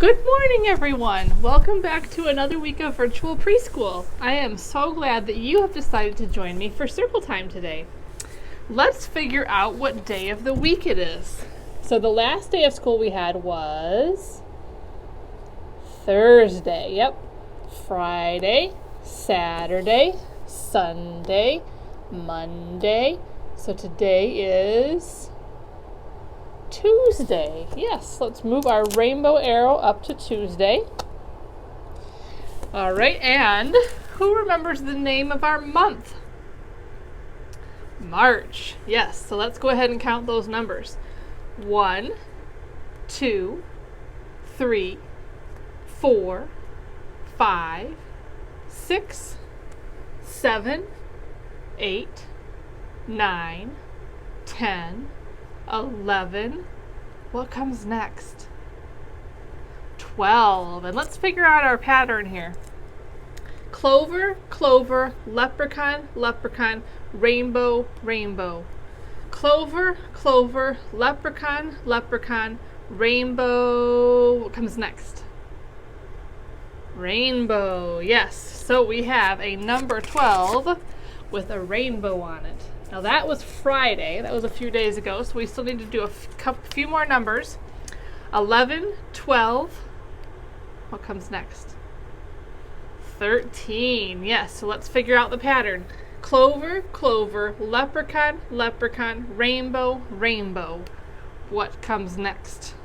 Good morning, everyone. Welcome back to another week of virtual preschool. I am so glad that you have decided to join me for circle time today. Let's figure out what day of the week it is. So the last day of school we had was Thursday. Yep. Friday, Saturday, Sunday, Monday. So today is Tuesday. Yes, let's move our rainbow arrow up to Tuesday. All right, and who remembers the name of our month? March. Yes, so let's go ahead and count those numbers. 1, 2, 3, 4, 5, 6, 7, 8, 9, 10, 11. What comes next? 12. And let's figure out our pattern here. Clover, clover, leprechaun, leprechaun, rainbow, rainbow. Clover, clover, leprechaun, leprechaun, rainbow. What comes next? Rainbow. Yes. So we have a number 12 with a rainbow on it. Now that was Friday, that was a few days ago, so we still need to do a few more numbers. 11, 12, what comes next? 13, yes, so let's figure out the pattern. Clover, clover, leprechaun, leprechaun, rainbow, rainbow. What comes next?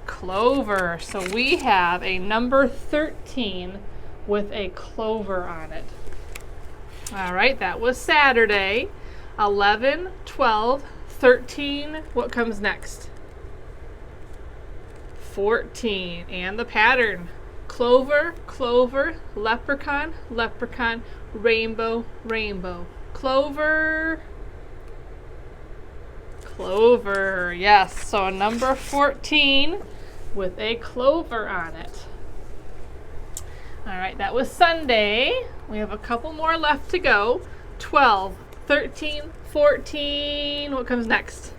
Clover, so we have a number 13 with a clover on it. All right, that was Saturday. 11, 12, 13. What comes next? 14. And the pattern. Clover, clover, leprechaun, leprechaun, rainbow, rainbow. Clover, clover. Yes, so number 14 with a clover on it. All right, that was Sunday. We have a couple more left to go. 12, 13, 14. What comes next?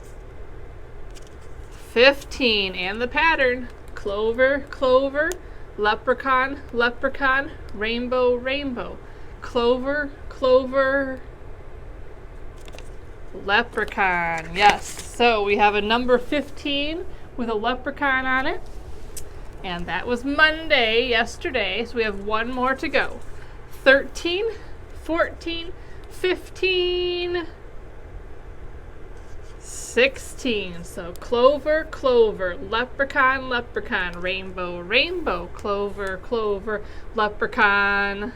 15. And the pattern. Clover, clover, leprechaun, leprechaun, rainbow, rainbow. Clover, clover, leprechaun. Yes, so we have a number 15 with a leprechaun on it. And that was Monday, yesterday, so we have one more to go. 13, 14, 15, 16. So clover, clover, leprechaun, leprechaun, rainbow, rainbow, clover, clover, leprechaun,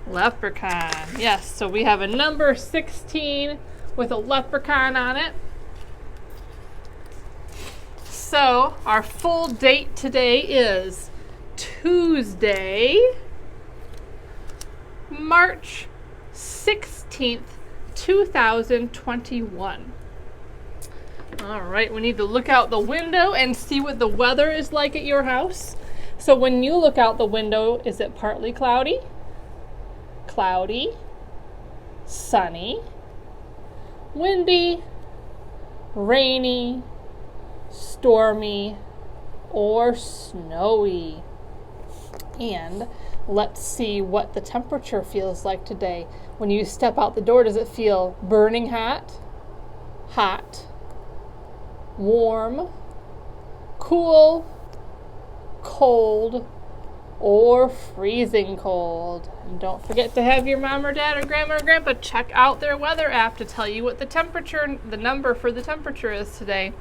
leprechaun. Yes, so we have a number 16 with a leprechaun on it. So our full date today is Tuesday, March 16th, 2021. All right, we need to look out the window and see what the weather is like at your house. So when you look out the window, is it partly cloudy, cloudy, sunny, windy, rainy, stormy, or snowy? And let's see what the temperature feels like today. When you step out the door, does it feel burning hot, hot, warm, cool, cold, or freezing cold? And don't forget to have your mom or dad or grandma or grandpa check out their weather app to tell you what the temperature, the number for the temperature is today.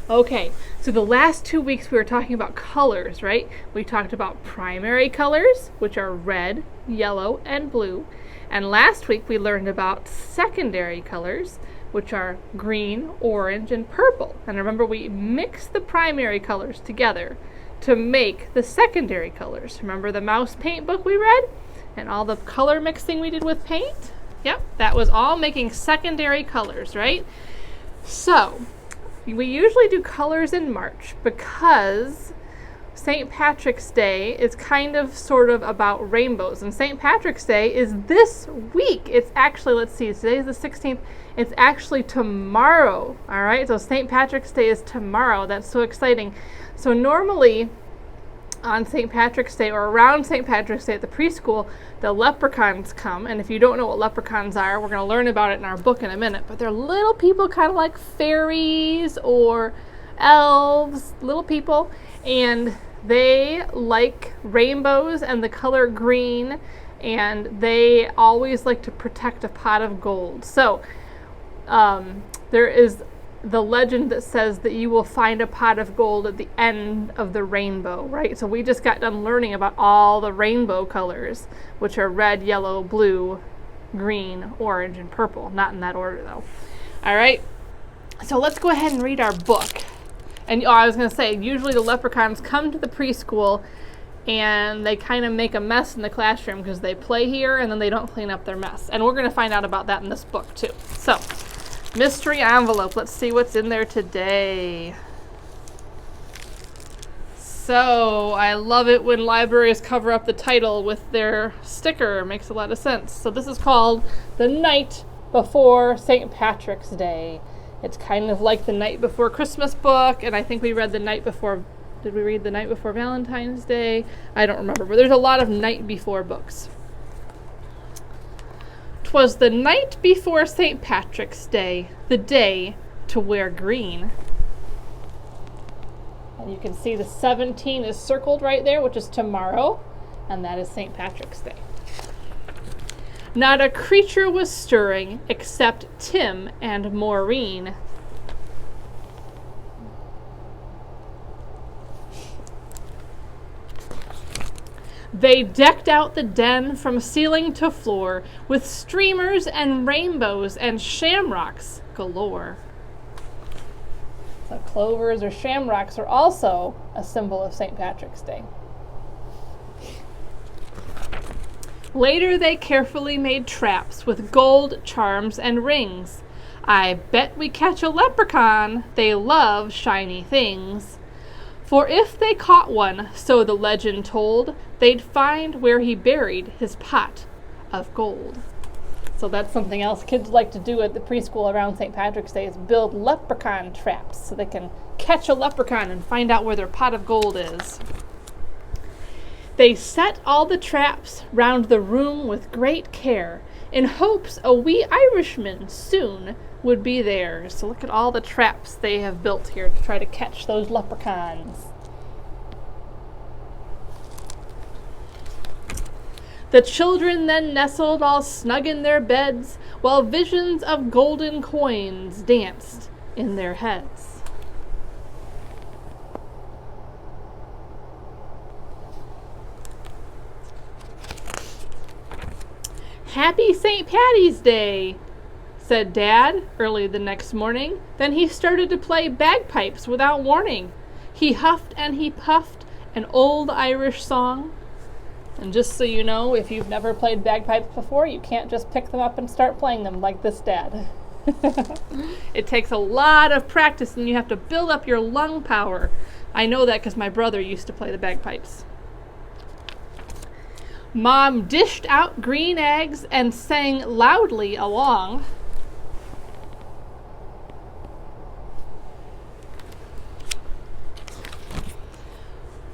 Okay, so the last 2 weeks we were talking about colors, right? We talked about primary colors, which are red, yellow, and blue. And last week we learned about secondary colors, which are green, orange, and purple. And remember, we mixed the primary colors together to make the secondary colors. Remember the mouse paint book we read? And all the color mixing we did with paint? Yep, that was all making secondary colors, right? So we usually do colors in March because St. Patrick's Day is kind of sort of about rainbows. And St. Patrick's Day is this week. It's actually, let's see, today's the 16th. It's actually tomorrow. All right, so St. Patrick's Day is tomorrow. That's so exciting. So normally on St. Patrick's Day or around St. Patrick's Day at the preschool, the leprechauns come. And if you don't know what leprechauns are, we're going to learn about it in our book in a minute. But they're little people kind of like fairies or elves, little people. And they like rainbows and the color green. And they always like to protect a pot of gold. So there is the legend that says that you will find a pot of gold at the end of the rainbow, right? So we just got done learning about all the rainbow colors, which are red, yellow, blue, green, orange, and purple. Not in that order, though. All right, so let's go ahead and read our book. And I was going to say, usually the leprechauns come to the preschool and they kind of make a mess in the classroom because they play here and then they don't clean up their mess. And we're going to find out about that in this book, too. So, mystery envelope. Let's see what's in there today. So, I love it when libraries cover up the title with their sticker. It makes a lot of sense. So this is called The Night Before St. Patrick's Day. It's kind of like the Night Before Christmas book, and I think we read the night before. Did we read the Night Before Valentine's Day? I don't remember, but there's a lot of night before books. 'Twas the night before St. Patrick's Day, the day to wear green. And you can see the 17 is circled right there, which is tomorrow, and that is St. Patrick's Day. Not a creature was stirring except Tim and Maureen. They decked out the den from ceiling to floor with streamers and rainbows and shamrocks galore. So clovers or shamrocks are also a symbol of St. Patrick's Day. Later they carefully made traps with gold charms and rings. I bet we catch a leprechaun, they love shiny things. For if they caught one, so the legend told, they'd find where he buried his pot of gold. So that's something else kids like to do at the preschool around St. Patrick's Day is build leprechaun traps so they can catch a leprechaun and find out where their pot of gold is. They set all the traps round the room with great care in hopes a wee Irishman soon would be there. So look at all the traps they have built here to try to catch those leprechauns. The children then nestled all snug in their beds, while visions of golden coins danced in their heads. Happy St. Patty's Day, said Dad early the next morning. Then he started to play bagpipes without warning. He huffed and he puffed an old Irish song. And just so you know, if you've never played bagpipes before, you can't just pick them up and start playing them like this Dad. It takes a lot of practice and you have to build up your lung power. I know that because my brother used to play the bagpipes. Mom dished out green eggs and sang loudly along.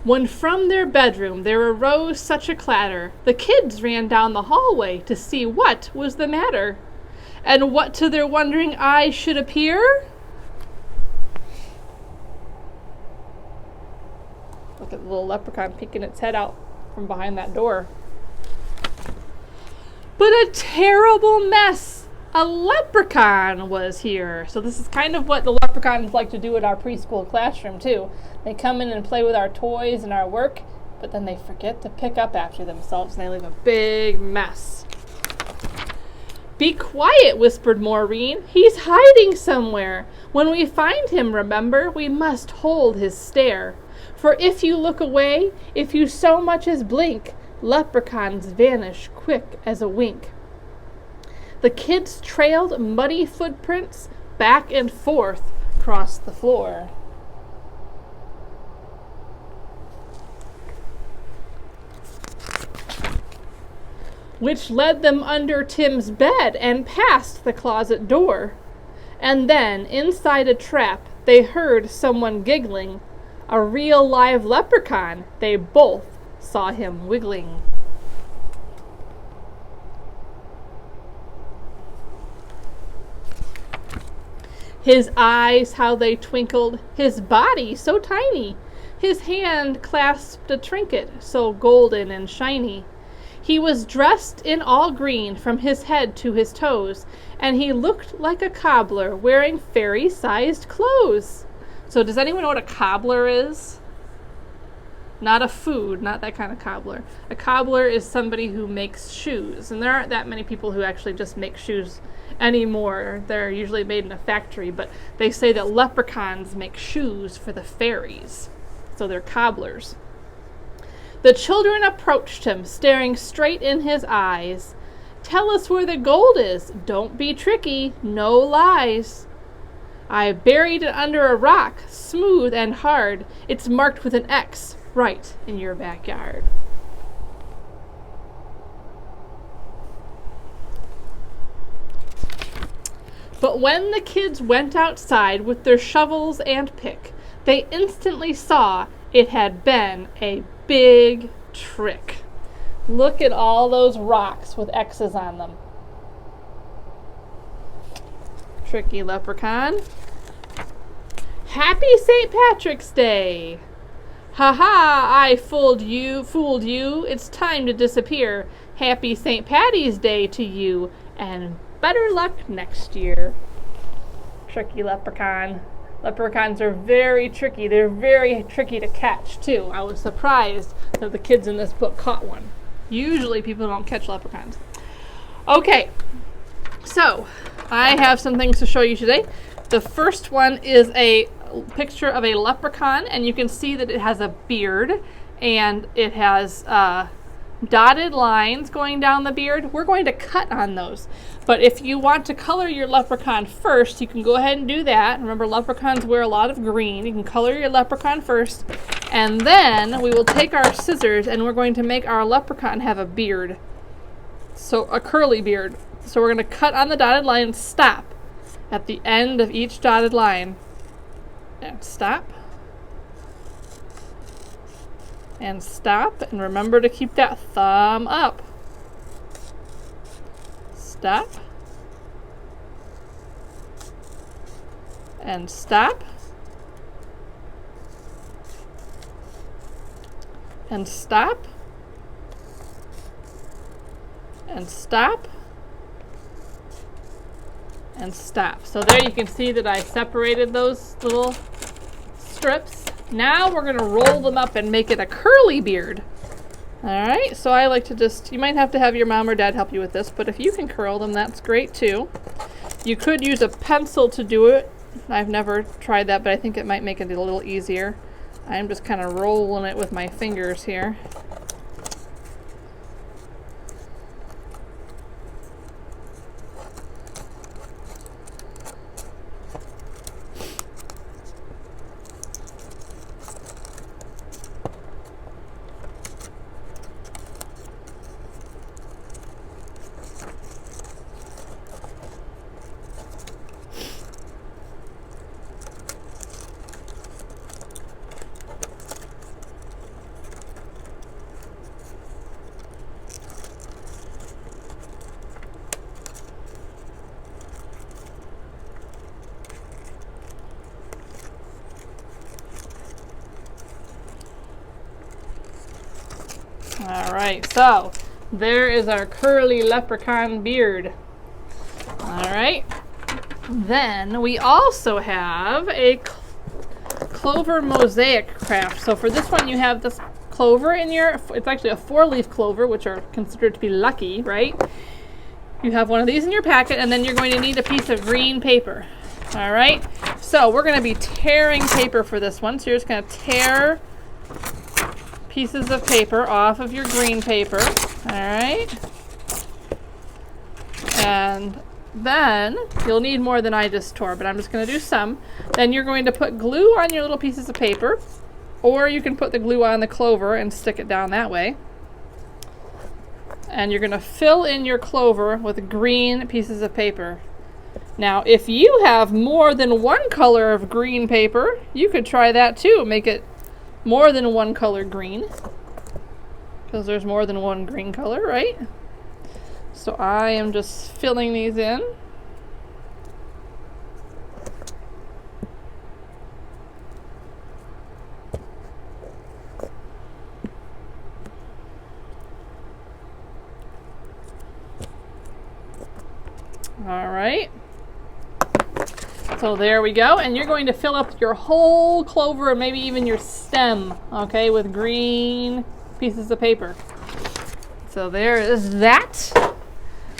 When from their bedroom there arose such a clatter, the kids ran down the hallway to see what was the matter. And what to their wondering eyes should appear? Look at the little leprechaun peeking its head out from behind that door. But a terrible mess! A leprechaun was here. So this is kind of what the leprechauns like to do at our preschool classroom too. They come in and play with our toys and our work, but then they forget to pick up after themselves and they leave a big mess. Be quiet, whispered Maureen. He's hiding somewhere. When we find him, remember, we must hold his stare. For if you look away, if you so much as blink, leprechauns vanish quick as a wink. The kids trailed muddy footprints back and forth across the floor. which led them under Tim's bed and past the closet door. And then, inside a trap, they heard someone giggling. A real live leprechaun. They both saw him wiggling. His eyes, how they twinkled, his body so tiny. His hand clasped a trinket so golden and shiny. He was dressed in all green from his head to his toes, and he looked like a cobbler wearing fairy-sized clothes. So does anyone know what a cobbler is? Not a food, not that kind of cobbler. A cobbler is somebody who makes shoes, and there aren't that many people who actually just make shoes anymore. They're usually made in a factory, but they say that leprechauns make shoes for the fairies, so they're cobblers. The children approached him, staring straight in his eyes. Tell us where the gold is. Don't be tricky, no lies. I buried it under a rock, smooth and hard. It's marked with an X, right in your backyard. But when the kids went outside with their shovels and pick, they instantly saw it had been a big trick. Look at all those rocks with X's on them. Tricky leprechaun. Happy St. Patrick's Day! Ha ha, I fooled you. It's time to disappear. Happy St. Patty's Day to you, and better luck next year. Tricky leprechaun. Leprechauns are very tricky. They're very tricky to catch, too. I was surprised that the kids in this book caught one. Usually people don't catch leprechauns. Okay, so I have some things to show you today. The first one is a picture of a leprechaun, and you can see that it has a beard, and it has dotted lines going down the beard. We're going to cut on those. But if you want to color your leprechaun first, you can go ahead and do that. Remember, leprechauns wear a lot of green. You can color your leprechaun first. And then we will take our scissors and we're going to make our leprechaun have a beard. So a curly beard. So we're going to cut on the dotted line and stop at the end of each dotted line. And stop. And stop. And remember to keep that thumb up. Stop. And stop. And stop. And stop. And stop. So there you can see that I separated those little strips. Now we're going to roll them up and make it a curly beard. Alright, so I like to just, you might have to have your mom or dad help you with this, but if you can curl them, that's great too. You could use a pencil to do it. I've never tried that, but I think it might make it a little easier. I'm just kind of rolling it with my fingers here. Alright, so there is our curly leprechaun beard. Alright, then we also have a clover mosaic craft. So for this one you have this clover in your, it's actually a 4-leaf clover, which are considered to be lucky, right? You have one of these in your packet, and then you're going to need a piece of green paper. Alright, so we're going to be tearing paper for this one. So you're just going to tear pieces of paper off of your green paper. Alright. And then you'll need more than I just tore, but I'm just going to do some. Then you're going to put glue on your little pieces of paper, or you can put the glue on the clover and stick it down that way. and you're going to fill in your clover with green pieces of paper. Now, if you have more than one color of green paper, you could try that too. Make it more than one color green, because there's more than one green color, right? So I am just filling these in. All right. So there we go, and you're going to fill up your whole clover and maybe even your stem, okay, with green pieces of paper. So there is that.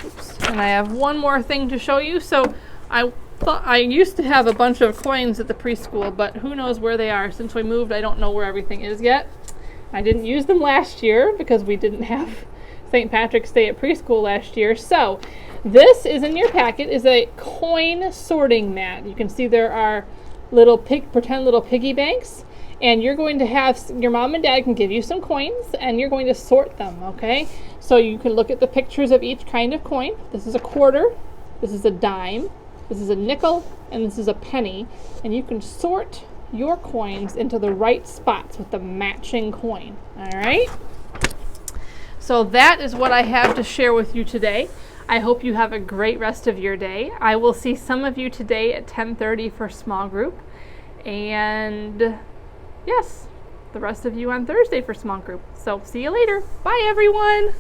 Oops. And I have one more thing to show you. So I used to have a bunch of coins at the preschool, but who knows where they are. Since we moved, I don't know where everything is yet. I didn't use them last year because we didn't have St. Patrick's Day at preschool last year. So this is in your packet, is a coin sorting mat. You can see there are pretend little piggy banks, and you're going to have, your mom and dad can give you some coins, and you're going to sort them, okay? So you can look at the pictures of each kind of coin. This is a quarter, this is a dime, this is a nickel, and this is a penny, and you can sort your coins into the right spots with the matching coin, all right? So that is what I have to share with you today. I hope you have a great rest of your day. I will see some of you today at 10:30 for small group. And yes, the rest of you on Thursday for small group. So see you later. Bye, everyone.